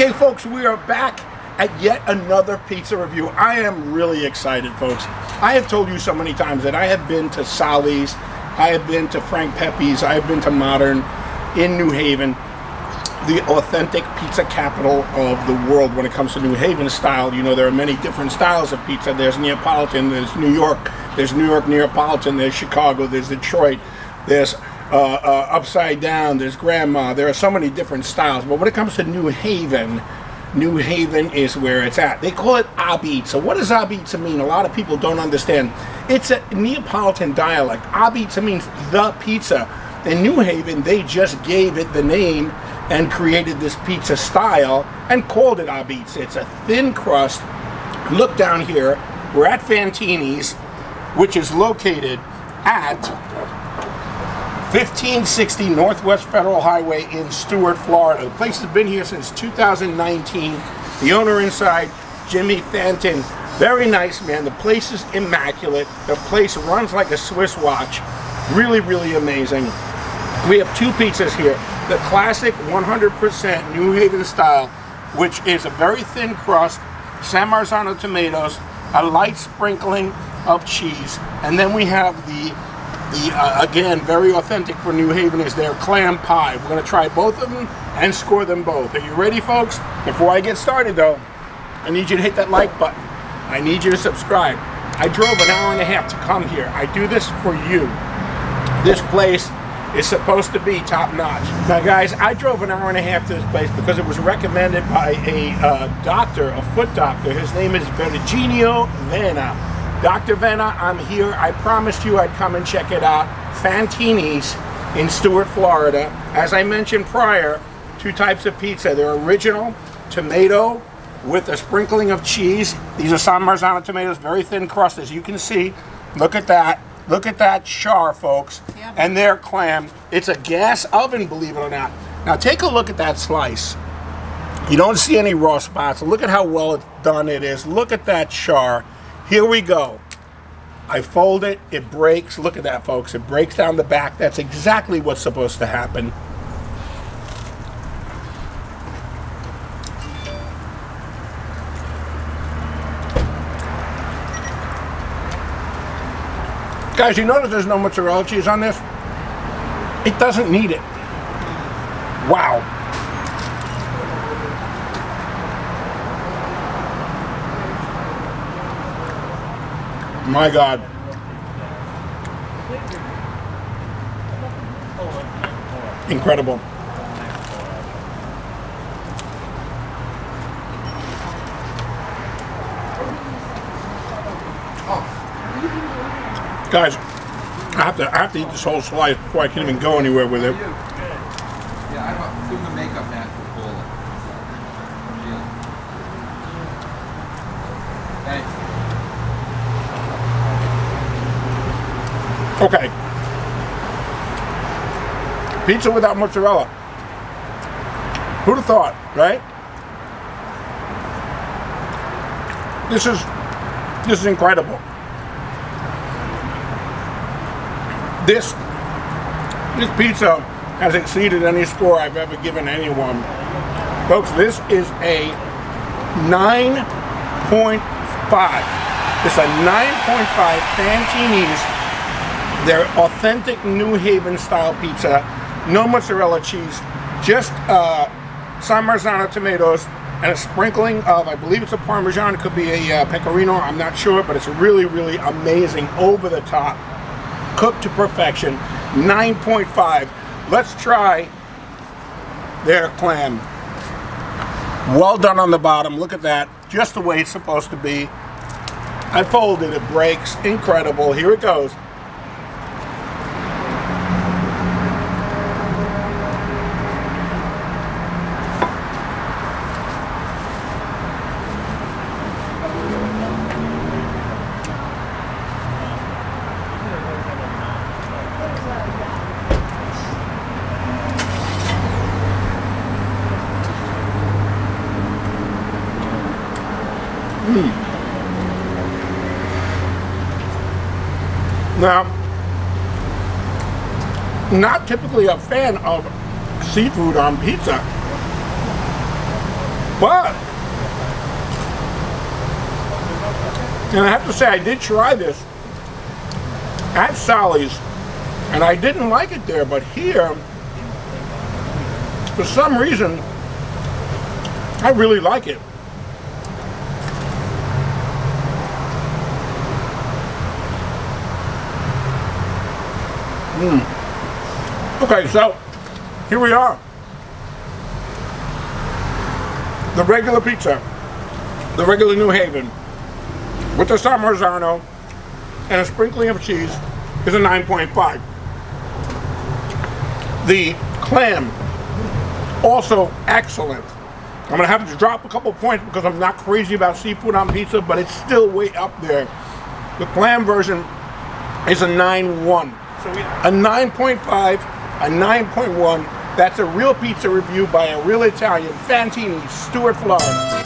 Okay, folks, we are back at yet another pizza review. I am really excited, folks. I have told you so many times that I have been to Sally's, I have been to Frank Pepe's, I have been to Modern in New Haven, the authentic pizza capital of the world when it comes to New Haven style. You know, there are many different styles of pizza. There's Neapolitan, there's New York Neapolitan, there's Chicago, there's Detroit, there's upside down, there's grandma. There are so many different styles, but when it comes to New Haven is where it's at. They call it Apizza. What does Apizza mean? A lot of people don't understand. It's a Neapolitan dialect. Apizza means the pizza. In New Haven, they just gave it the name and created this pizza style and called it Apizza. It's a thin crust. Look down here. We're at Fantini's, which is located at 1560 Northwest Federal Highway in Stuart, Florida. The place has been here since 2019. The owner inside, Jimmy Fantini, very nice man. The place is immaculate. The place runs like a Swiss watch. Really, really amazing. We have two pizzas here. The classic 100% New Haven style, which is a very thin crust, San Marzano tomatoes, a light sprinkling of cheese, and then we have the again, very authentic for New Haven is their clam pie. We're going to try both of them and score them both. Are you ready, folks? Before I get started, though, I need you to hit that like button. I need you to subscribe. I drove an hour and a half to come here. I do this for you. This place is supposed to be top-notch. Now, guys, I drove an hour and a half to this place because it was recommended by a doctor, a foot doctor. His name is Virginio Vena. Dr. Vena, I'm here. I promised you I'd come and check it out. Fantini's in Stuart, Florida. As I mentioned prior, two types of pizza. They're original, tomato with a sprinkling of cheese. These are San Marzano tomatoes, very thin crust, as you can see. Look at that. Look at that char, folks. Yeah. And their clam. It's a gas oven, believe it or not. Now take a look at that slice. You don't see any raw spots. Look at how well done it is. Look at that char. Here we go. I fold it, it breaks. Look at that, folks. It breaks down the back. That's exactly what's supposed to happen. Guys, you notice there's no mozzarella cheese on this? It doesn't need it. Wow. My God. Incredible. Guys, I have to eat this whole slice before I can even go anywhere with it. Yeah, I'm doing the makeup man for Paula. Thanks. Okay. Pizza without mozzarella. Who'd have thought, right? This is incredible. This pizza has exceeded any score I've ever given anyone. Folks, this is a 9.5. It's a 9.5 Fantini's. They're authentic New Haven style pizza. No mozzarella cheese. Just San Marzano tomatoes and a sprinkling of, I believe it's a Parmesan. It could be a Pecorino. I'm not sure, but it's really, really amazing. Over the top. Cooked to perfection. 9.5. Let's try their clam. Well done on the bottom. Look at that. Just the way it's supposed to be. I folded it. Breaks. Incredible. Here it goes. Now, not typically a fan of seafood on pizza, But, and I have to say, I did try this at Sally's, and I didn't like it there, but here, for some reason, I really like it. Okay, so here we are. The regular pizza, the regular New Haven, with the San Marzano and a sprinkling of cheese, is a 9.5. The clam, also excellent. I'm gonna have to drop a couple points because I'm not crazy about seafood on pizza, but it's still way up there. The clam version is a 9.1. So a 9.5, a 9.1. That's a real pizza review by a real Italian, Fantini, Stuart, Florida.